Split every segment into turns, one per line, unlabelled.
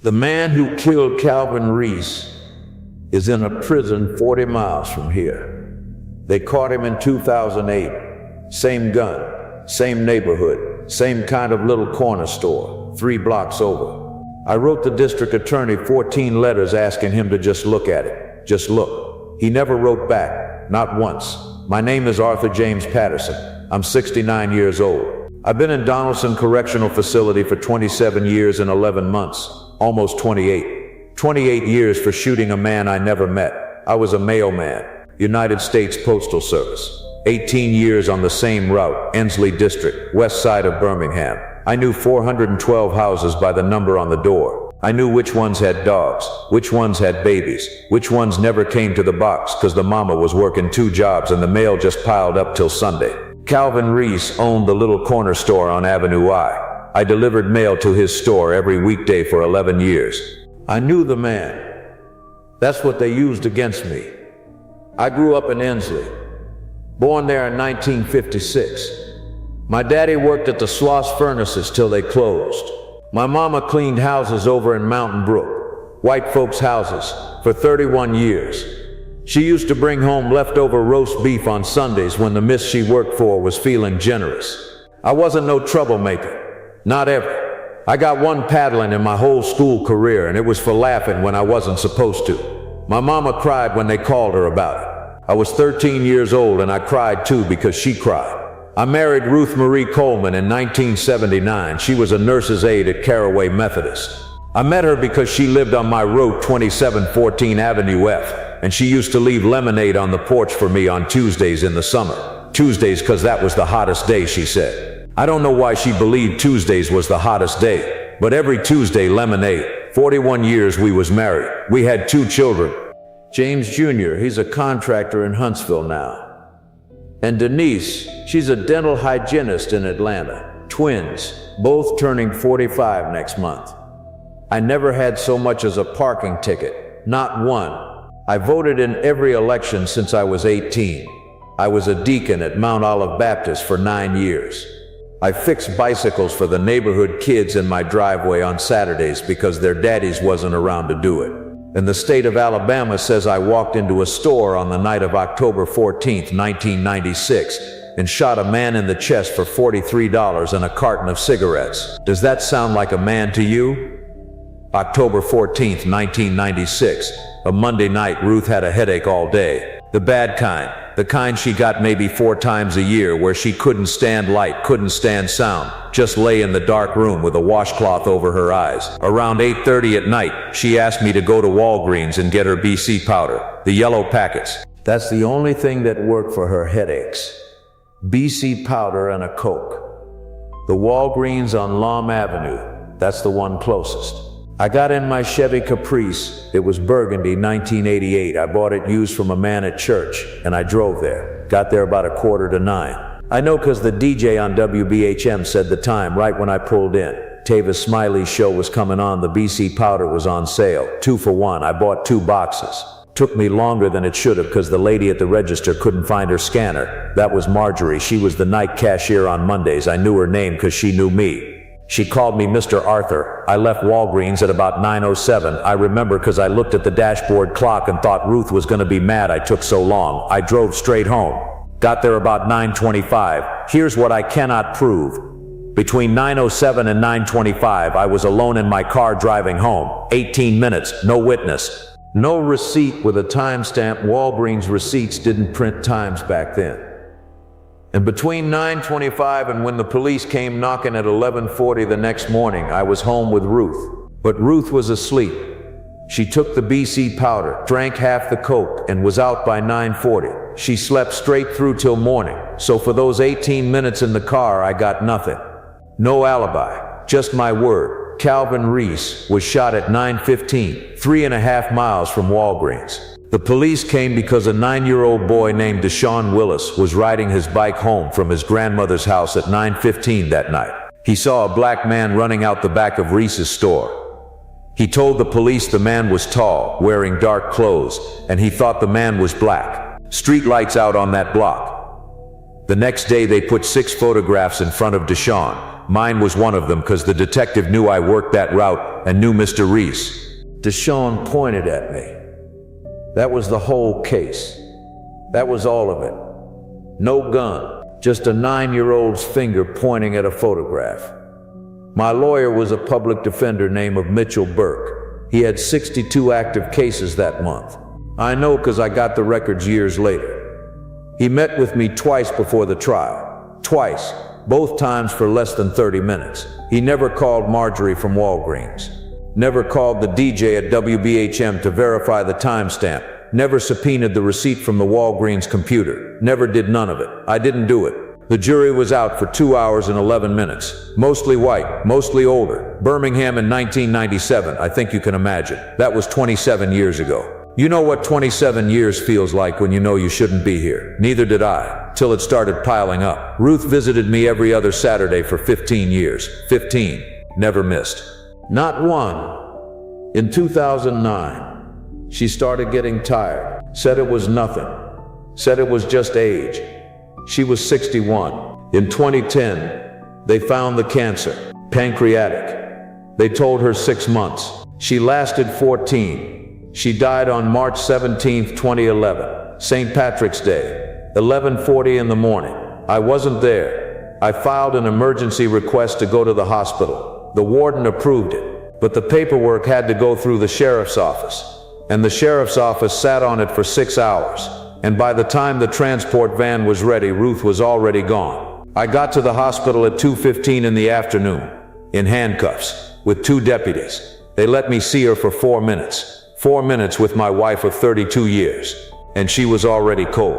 The man who killed Calvin Reese is in a prison 40 miles from here. They caught him in 2008. Same gun, same neighborhood, same kind of little corner store, 3 blocks over. I wrote the district attorney 14 letters asking him to just look at it. Just look. He never wrote back, not once. My name is Arthur James Patterson. I'm 69 years old. I've been in Donaldson Correctional Facility for 27 years and 11 months, almost 28. 28 years for shooting a man I never met. I was a mailman, United States Postal Service. 18 years on the same route, Ensley District, west side of Birmingham. I knew 412 houses by the number on the door. I knew which ones had dogs, which ones had babies, which ones never came to the box because the mama was working 2 jobs and the mail just piled up till Sunday. Calvin Reese owned the little corner store on Avenue I. I delivered mail to his store every weekday for 11 years. I knew the man. That's what they used against me. I grew up in Ensley, born there in 1956. My daddy worked at the Sloss furnaces till they closed. My mama cleaned houses over in Mountain Brook, white folks' houses, for 31 years. She used to bring home leftover roast beef on Sundays when the miss she worked for was feeling generous. I wasn't no troublemaker, not ever. I got one paddling in my whole school career, and it was for laughing when I wasn't supposed to. My mama cried when they called her about it. I was 13 years old and I cried too because she cried. I married Ruth Marie Coleman in 1979. She was a nurse's aide at Caraway Methodist. I met her because she lived on my road 2714 Avenue F, and she used to leave lemonade on the porch for me on Tuesdays in the summer. Tuesdays because that was the hottest day, she said. I don't know why she believed Tuesdays was the hottest day, but every Tuesday lemonade. 41 years we was married. We had 2 children. James Jr., he's a contractor in Huntsville now. And Denise, she's a dental hygienist in Atlanta. Twins, both turning 45 next month. I never had so much as a parking ticket, not one. I voted in every election since I was 18. I was a deacon at Mount Olive Baptist for 9 years. I fixed bicycles for the neighborhood kids in my driveway on Saturdays because their daddies wasn't around to do it. And the state of Alabama says I walked into a store on the night of October 14th, 1996, and shot a man in the chest for $43 and a carton of cigarettes. Does that sound like a man to you? October 14th, 1996, a Monday night. Ruth had a headache all day. The bad kind. The kind she got maybe 4 times a year, where she couldn't stand light, couldn't stand sound, just lay in the dark room with a washcloth over her eyes. Around 8:30 at night, she asked me to go to Walgreens and get her BC powder, the yellow packets. That's the only thing that worked for her headaches. BC powder and a Coke. The Walgreens on Lom Avenue, that's the one closest. I got in my Chevy Caprice. It was burgundy, 1988. I bought it used from a man at church, and I drove there. Got there about 8:45. I know because the DJ on WBHM said the time right when I pulled in. Tavis Smiley's show was coming on. The BC powder was on sale, 2 for 1. I bought 2 boxes. Took me longer than it should have because the lady at the register couldn't find her scanner. That was Marjorie. She was the night cashier on Mondays. I knew her name because she knew me. She called me Mr. Arthur. I left Walgreens at about 9:07. I remember because I looked at the dashboard clock and thought Ruth was going to be mad I took so long. I drove straight home. Got there about 9:25. Here's what I cannot prove. Between 9:07 and 9:25, I was alone in my car driving home. 18 minutes, no witness. No receipt with a timestamp. Walgreens receipts didn't print times back then. And between 9:25 and when the police came knocking at 11:40 the next morning, I was home with Ruth. But Ruth was asleep. She took the BC powder, drank half the Coke, and was out by 9:40. She slept straight through till morning. So for those 18 minutes in the car, I got nothing. No alibi, just my word. Calvin Reese was shot at 9:15, 3.5 miles from Walgreens. The police came because a 9-year-old boy named DeShawn Willis was riding his bike home from his grandmother's house at 9:15 that night. He saw a black man running out the back of Reese's store. He told the police the man was tall, wearing dark clothes, and he thought the man was black. Street lights out on that block. The next day they put 6 photographs in front of DeShawn. Mine was one of them because the detective knew I worked that route and knew Mr. Reese. DeShawn pointed at me. That was the whole case. That was all of it. No gun, just a 9-year-old's finger pointing at a photograph. My lawyer was a public defender named Mitchell Burke. He had 62 active cases that month. I know because I got the records years later. He met with me twice before the trial. Twice, both times for less than 30 minutes. He never called Marjorie from Walgreens. Never called the DJ at WBHM to verify the timestamp. Never subpoenaed the receipt from the Walgreens computer. Never did none of it. I didn't do it. The jury was out for 2 hours and 11 minutes. Mostly white, mostly older. Birmingham in 1997, I think you can imagine. That was 27 years ago. You know what 27 years feels like when you know you shouldn't be here. Neither did I, till it started piling up. Ruth visited me every other Saturday for 15 years. 15. Never missed. Not one. In 2009, she started getting tired. Said it was nothing. Said it was just age. She was 61. In 2010, they found the cancer. Pancreatic. They told her 6 months. She lasted 14. She died on March 17, 2011, St. Patrick's Day, 11:40 in the morning. I wasn't there. I filed an emergency request to go to the hospital. The warden approved it, but the paperwork had to go through the sheriff's office. And the sheriff's office sat on it for 6 hours. And by the time the transport van was ready, Ruth was already gone. I got to the hospital at 2:15 in the afternoon, in handcuffs, with 2 deputies. They let me see her for 4 minutes. 4 minutes with my wife of 32 years. And she was already cold.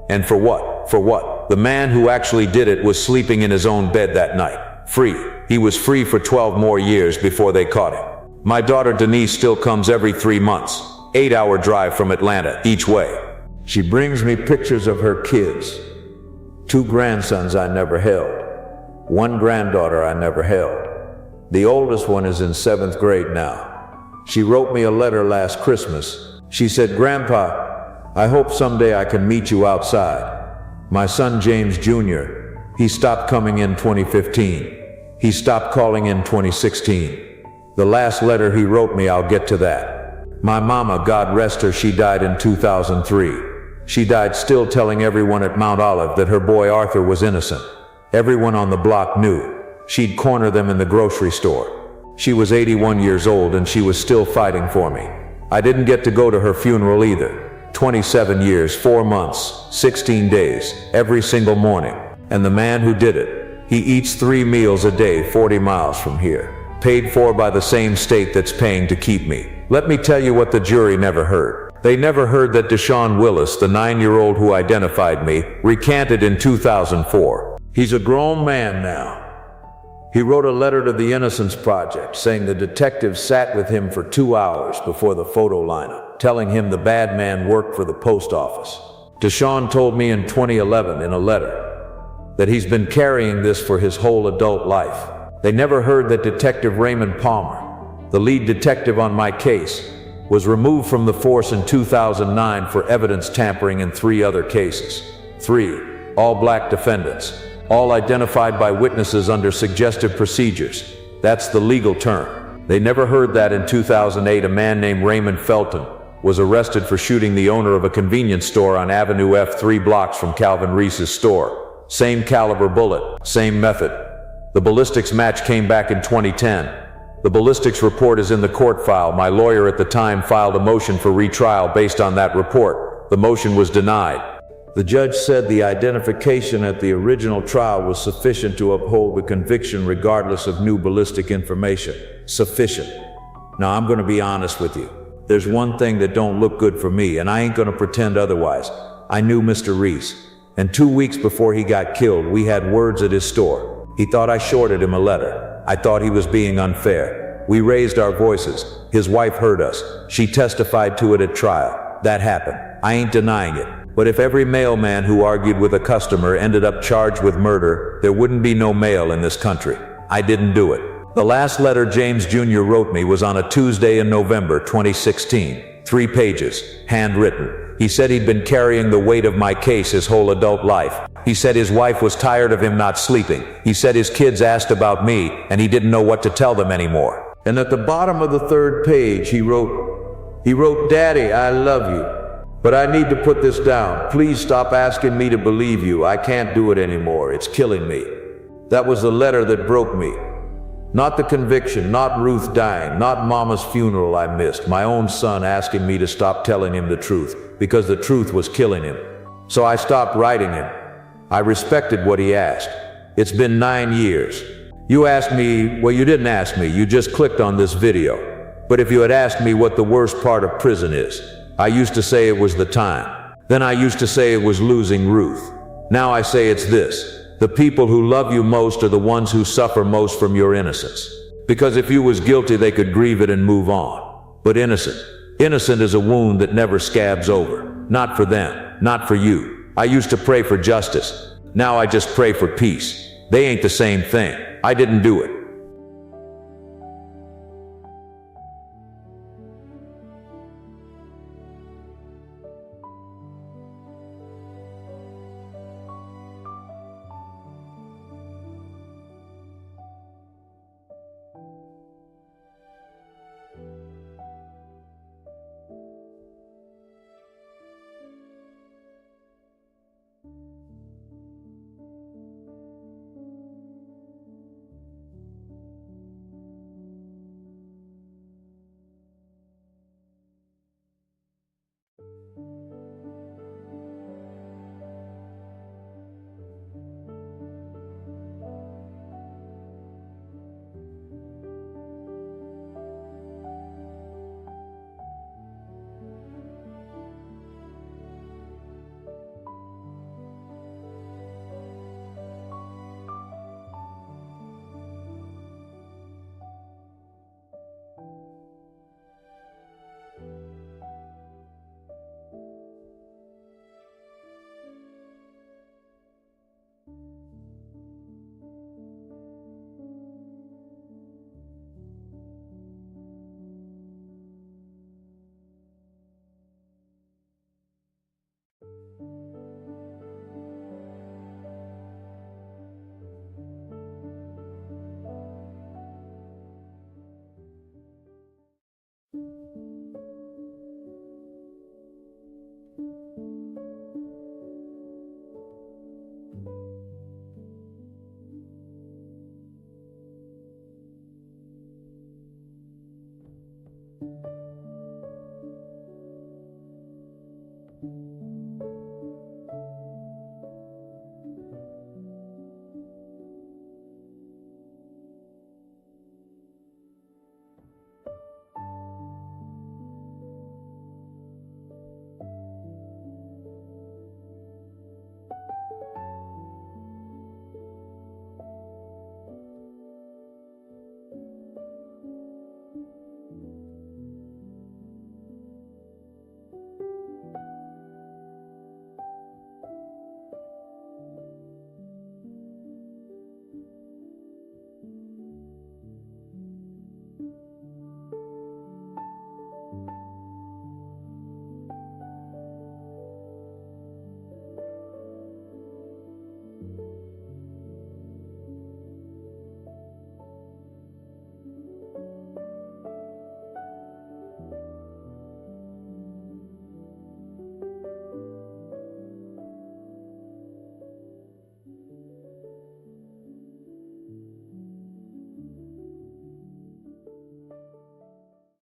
And for what? For what? The man who actually did it was sleeping in his own bed that night. Free. He was free for 12 more years before they caught him. My daughter Denise still comes every 3 months. 8-hour drive from Atlanta, each way. She brings me pictures of her kids. 2 grandsons I never held. 1 granddaughter I never held. The oldest one is in 7th grade now. She wrote me a letter last Christmas. She said, "Grandpa, I hope someday I can meet you outside. My son James Jr., he stopped coming in 2015. He stopped calling in 2016. The last letter he wrote me, I'll get to that. My mama, God rest her, she died in 2003. She died still telling everyone at Mount Olive that her boy Arthur was innocent. Everyone on the block knew. She'd corner them in the grocery store. She was 81 years old and she was still fighting for me. I didn't get to go to her funeral either. 27 years, 4 months, 16 days, every single morning. And the man who did it, he eats 3 meals a day 40 miles from here. Paid for by the same state that's paying to keep me. Let me tell you what the jury never heard. They never heard that DeShawn Willis, the 9-year-old who identified me, recanted in 2004. He's a grown man now. He wrote a letter to the Innocence Project saying the detective sat with him for 2 hours before the photo lineup, telling him the bad man worked for the post office. DeShawn told me in 2011 in a letter that he's been carrying this for his whole adult life. They never heard that Detective Raymond Palmer, the lead detective on my case, was removed from the force in 2009 for evidence tampering in 3 other cases. 3 all black defendants. All identified by witnesses under suggestive procedures. That's the legal term. They never heard that in 2008 a man named Raymond Felton was arrested for shooting the owner of a convenience store on Avenue F 3 blocks from Calvin Reese's store. Same caliber bullet, same method. The ballistics match came back in 2010. The ballistics report is in the court file. My lawyer at the time filed a motion for retrial based on that report. The motion was denied. The judge said the identification at the original trial was sufficient to uphold the conviction regardless of new ballistic information. Sufficient. Now I'm going to be honest with you. There's one thing that don't look good for me, and I ain't going to pretend otherwise. I knew Mr. Reese. And 2 weeks before he got killed, we had words at his store. He thought I shorted him a letter. I thought he was being unfair. We raised our voices. His wife heard us. She testified to it at trial. That happened. I ain't denying it. But if every mailman who argued with a customer ended up charged with murder, there wouldn't be no mail in this country. I didn't do it. The last letter James Jr. wrote me was on a Tuesday in November 2016. 3 pages, handwritten. He said he'd been carrying the weight of my case his whole adult life. He said his wife was tired of him not sleeping. He said his kids asked about me, and he didn't know what to tell them anymore. And at the bottom of the 3rd page, he wrote, "Daddy, I love you, but I need to put this down. Please stop asking me to believe you. I can't do it anymore. It's killing me." That was the letter that broke me. Not the conviction, not Ruth dying, not Mama's funeral I missed, my own son asking me to stop telling him the truth, because the truth was killing him. So I stopped writing him. I respected what he asked. It's been 9 years. You asked me, well, you didn't ask me, you just clicked on this video. But if you had asked me what the worst part of prison is, I used to say it was the time. Then I used to say it was losing Ruth. Now I say it's this. The people who love you most are the ones who suffer most from your innocence. Because if you was guilty, they could grieve it and move on. But innocent is a wound that never scabs over. Not for them, not for you. I used to pray for justice. Now I just pray for peace. They ain't the same thing. I didn't do it.